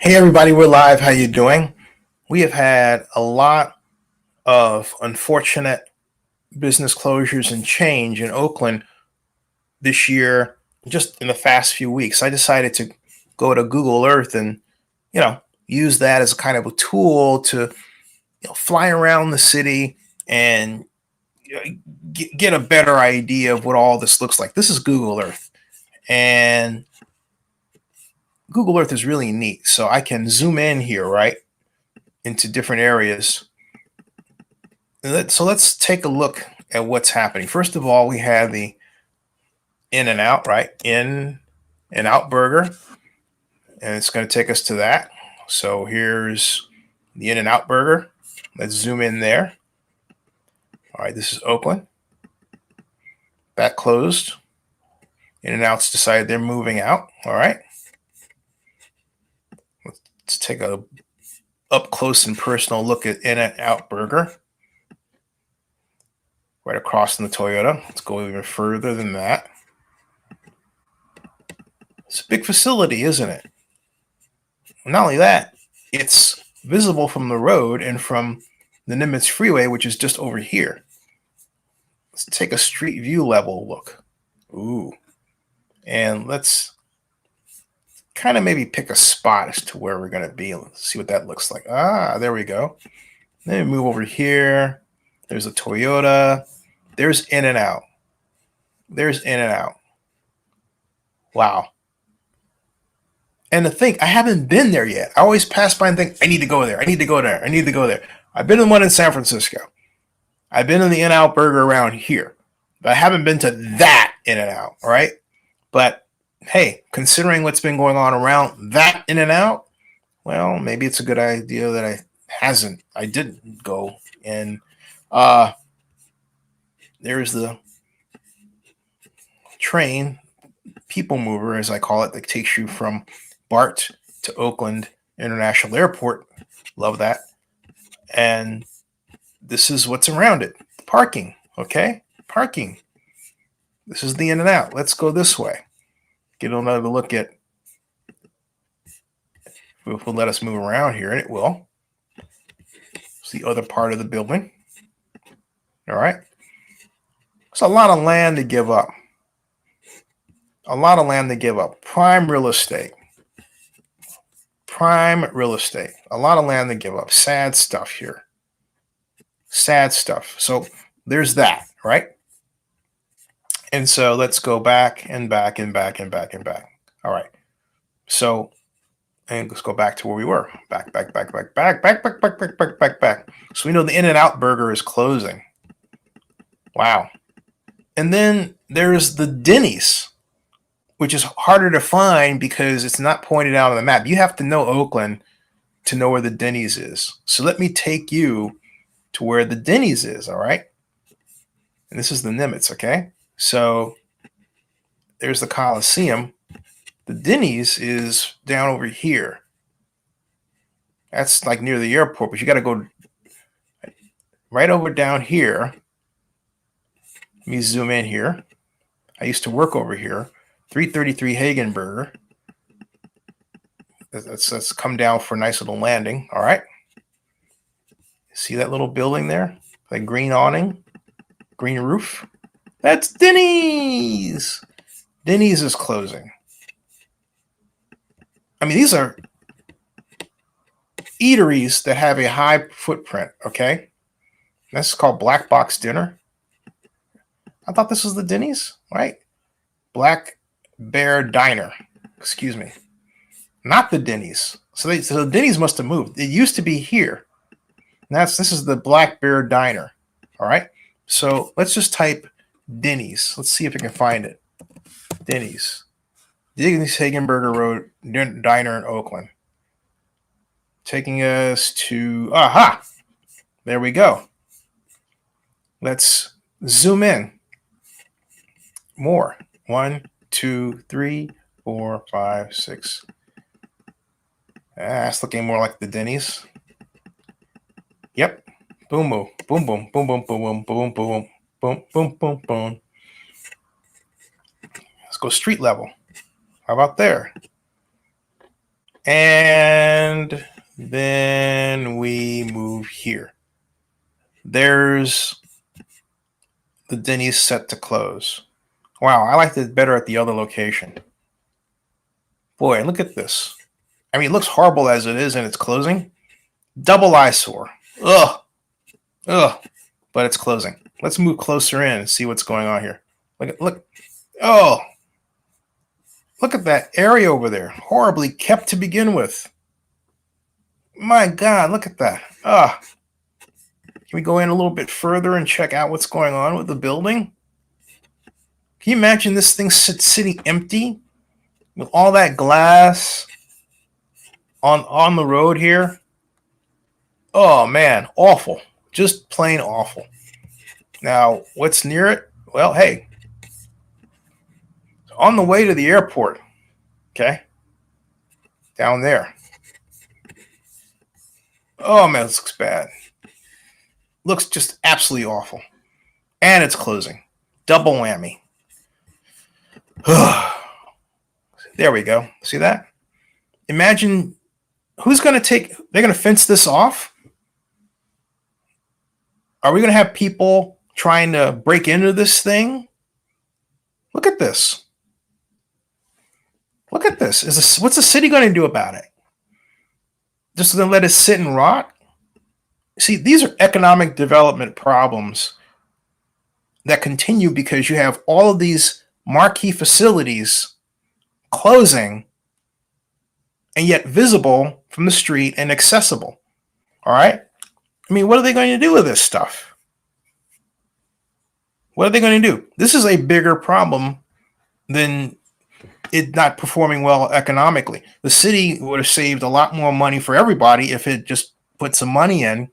Hey everybody, we're live. How you doing? We have had a lot of unfortunate business closures and change in Oakland this year, just in the past few weeks. I decided to go to Google Earth and, you know, use that as a kind of a tool to, fly around the city and get a better idea of what all this looks like. This is Google Earth, and Google Earth is really neat. So I can zoom in here, right, into different areas. So let's take a look at what's happening. First of all, we have the In and Out, right? In and Out Burger, and it's going to take us to that. So here's the In and Out Burger. Let's zoom in there. All right, this is Oakland. That closed. In and Out's decided they're moving out. All right. Let's take a up close and personal look at In and Out Burger. Right across from the Toyota. Let's go even further than that. It's a big facility, isn't it? Not only that, it's visible from the road and from the Nimitz Freeway, which is just over here. Let's take a street view level look. Ooh. And let's kind of maybe pick a spot as to where we're going to be. Let's see what that looks like. Ah, there we go. Then we move over here. There's a Toyota. There's In and Out. There's In and Out. Wow. And to think, I haven't been there yet. I always pass by and think, I need to go there. I need to go there. I need to go there. I've been in one in San Francisco. I've been in the In-N-Out Burger around here. But I haven't been to that In-N-Out, all right? But, hey, considering what's been going on around that In-N-Out, well, maybe it's a good idea that I didn't go. And there's the train, people mover, as I call it, that takes you from BART to Oakland International Airport. Love that. And this is what's around it. Parking, okay? Parking. This is the In and Out. Let's go this way. Get another look at, if it'll let us move around here, and it will. It's the other part of the building. All right. It's a lot of land to give up. A lot of land to give up. Prime real estate. Prime real estate. A lot of land to give up. Sad stuff here. Sad stuff. So there's that, right? And so let's go back and back and back and back and back. All right. So, and let's go back to where we were. Back. So we know the In and Out Burger is closing. Wow. And then there's the Dennys, which is harder to find because it's not pointed out on the map. You have to know Oakland to know where the Dennys is. So let me take you to where the Dennys is, all right? And this is the Nimitz, okay? So there's the Coliseum. The Dennys is down over here. That's like near the airport, but you got to go right over down here. Let me zoom in here. I used to work over here. 333 Hagenberger. Let's come down for a nice little landing. All right. See that little building there? That green awning, green roof? That's Denny's. Denny's is closing. I mean, these are eateries that have a high footprint, okay? That's called Black Box Dinner. I thought this was the Denny's, right? Black Bear Diner. Excuse me. Not the Denny's. So the Denny's must have moved. It used to be here. This is the Black Bear Diner. All right. So let's just type Denny's. Let's see if we can find it. Denny's. Denny's Hagenberger Road Diner in Oakland. Taking us to, aha. There we go. Let's zoom in. More. 1, 2, 3, 4, 5, 6. It's looking more like the Denny's. Yep. Boom, boom, boom, boom, boom, boom, boom, boom, boom, boom, boom, boom, boom, boom. Let's go street level. How about there? And then we move here. There's the Denny's set to close. Wow, I liked it better at the other location. Boy, look at this. I mean, it looks horrible as it is, and it's closing. Double eyesore. Ugh. Ugh. But it's closing. Let's move closer in and see what's going on here. Look. Oh. Look at that area over there. Horribly kept to begin with. My God, look at that. Ah. Can we go in a little bit further and check out what's going on with the building? Can you imagine this thing sitting empty with all that glass on the road here? Oh man, awful. Just plain awful. Now, what's near it? Well, hey, on the way to the airport, okay, down there. Oh man, this looks bad. Looks just absolutely awful. And it's closing. Double whammy. There we go. See that? Imagine who's going to they're going to fence this off? Are we going to have people trying to break into this thing? Look at this. Look at this. What's the city going to do about it? Just going to let it sit and rot? See, these are economic development problems that continue because you have all of these marquee facilities closing and yet visible from the street and accessible. All right? I mean, what are they going to do with this stuff? What are they going to do? This is a bigger problem than it not performing well economically. The city would have saved a lot more money for everybody if it just put some money in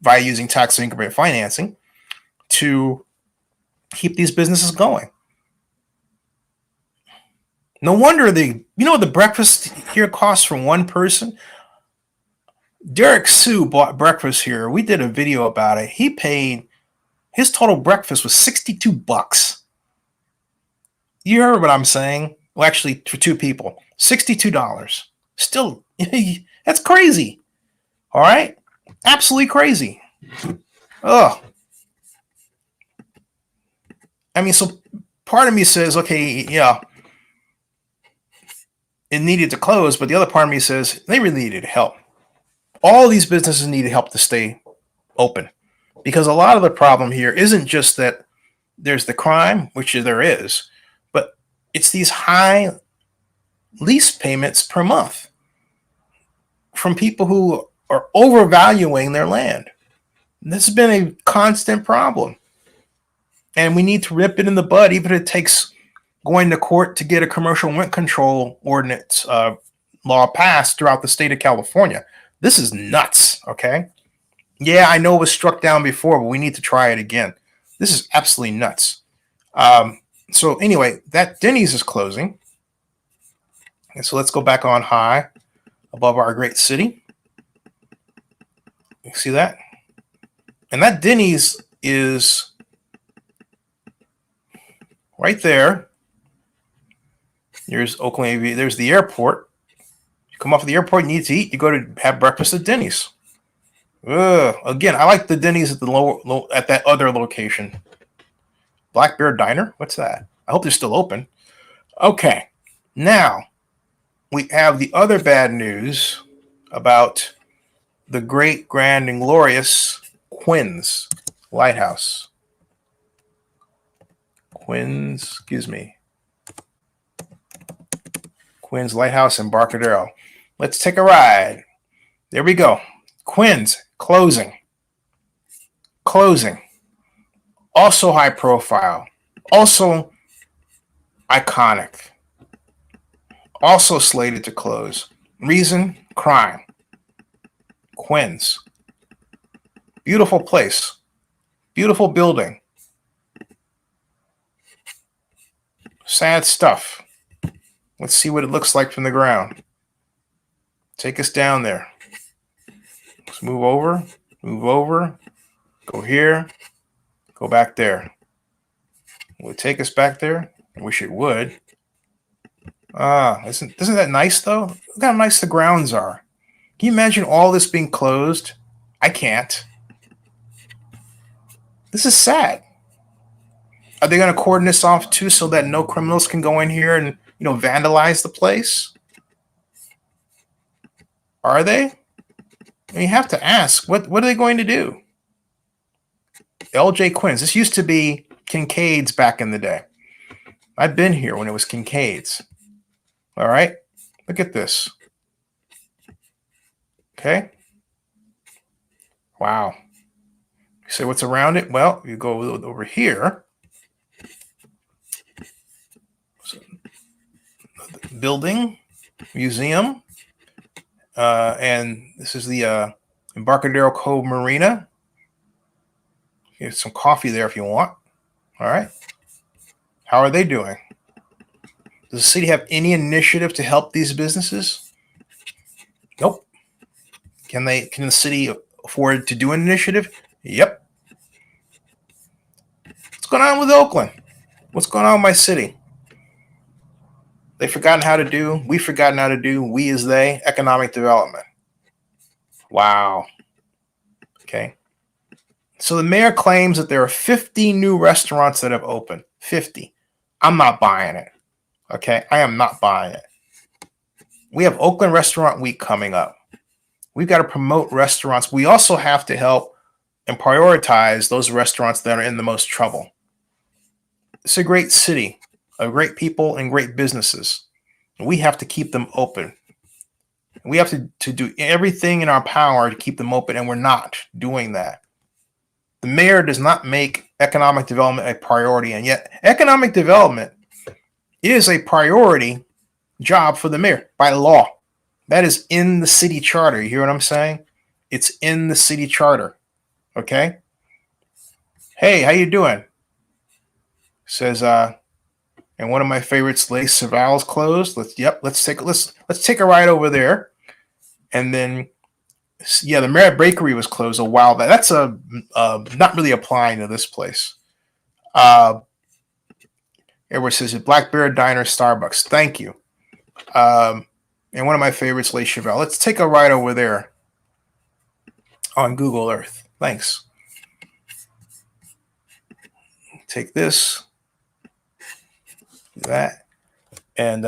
by using tax increment financing to keep these businesses going. No wonder the breakfast here costs for one person. Derek Sue bought breakfast here. We did a video about it. His total breakfast was $62. You heard what I'm saying? Well, actually, for two people, $62. Still, that's crazy. All right? Absolutely crazy. Ugh. I mean, so part of me says, okay, yeah, it needed to close, but the other part of me says they really needed help. All these businesses needed help to stay open because a lot of the problem here isn't just that there's the crime, which there is, but it's these high lease payments per month from people who are overvaluing their land. This has been a constant problem. And we need to rip it in the bud, even if it takes going to court to get a commercial rent control ordinance law passed throughout the state of California. This is nuts, okay? Yeah, I know it was struck down before, but we need to try it again. This is absolutely nuts. So anyway, that Denny's is closing. And so let's go back on high above our great city. You see that? And that Denny's is right there. There's Oakland. There's the airport. You come off of the airport, you need to eat. You go to have breakfast at Denny's. Again, I like the Denny's at at that other location. Black Bear Diner. What's that? I hope they're still open. Okay, now we have the other bad news about the great, grand, and glorious Quinn's Lighthouse. Quinn's Lighthouse in Barcadero. Let's take a ride. There we go. Quinn's closing. Also high profile. Also iconic. Also slated to close. Reason? Crime. Quinn's. Beautiful place. Beautiful building. Sad stuff. Let's see what it looks like from the ground. Take us down there. Let's move over. Go here. Go back there. Will it take us back there? I wish it would. Isn't that nice though? Look how nice the grounds are. Can you imagine all this being closed? I can't. This is sad. Are they going to cordon this off too so that no criminals can go in here and vandalize the place? Are they? You have to ask. What are they going to do? L.J. Quinn's. This used to be Kincaid's back in the day. I've been here when it was Kincaid's. All right. Look at this. Okay. Wow. You say what's around it? Well, you go over here. Building, museum, and this is the Embarcadero Cove Marina. Get some coffee there if you want. All right. How are they doing? Does the city have any initiative to help these businesses? Nope. Can the city afford to do an initiative? Yep. What's going on with Oakland? What's going on with my city? They've forgotten how to do. We've forgotten how to do. We as they. Economic development. Wow. Okay. So the mayor claims that there are 50 new restaurants that have opened. 50. I'm not buying it. Okay. I am not buying it. We have Oakland Restaurant Week coming up. We've got to promote restaurants. We also have to help and prioritize those restaurants that are in the most trouble. It's a great city of great people and great businesses. We have to keep them open. We have to do everything in our power to keep them open, and we're not doing that. The mayor does not make economic development a priority, and yet economic development is a priority job for the mayor by law. That is in the city charter. You hear what I'm saying? It's in the city charter. Okay? Hey, how you doing? Says and one of my favorites, Les Cheval's closed. Let's take a ride over there. And then the Merritt Bakery was closed a while back. That's not really applying to this place. Everyone says Black Bear Diner, Starbucks. Thank you. And one of my favorites, Les Cheval. Let's take a ride over there on Google Earth. Thanks. Take this. That and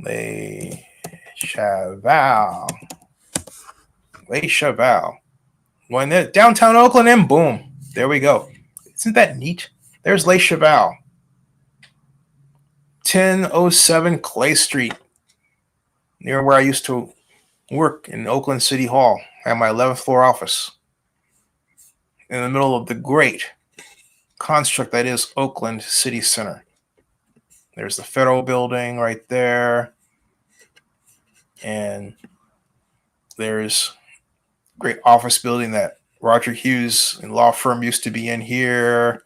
Les Cheval. Going there, downtown Oakland, and boom, there we go. Isn't that neat? There's Les Cheval. 1007 Clay Street, near where I used to work in Oakland City Hall. I have my 11th floor office in the middle of the great construct that is Oakland City Center. There's the Federal Building right there. And there's a great office building that Roger Hughes and law firm used to be in here.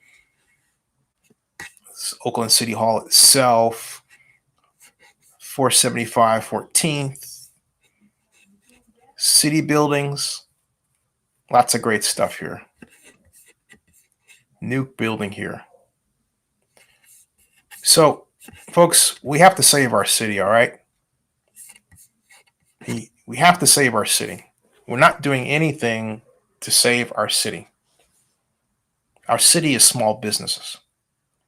It's Oakland City Hall itself. 475 14th. City buildings. Lots of great stuff here. New building here. So, folks, we have to save our city, all right? We have to save our city. We're not doing anything to save our city. Our city is small businesses.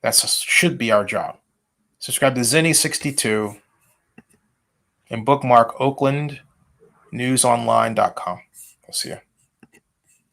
That should be our job. Subscribe to Zenny62 and bookmark oaklandnewsonline.com. I'll see you.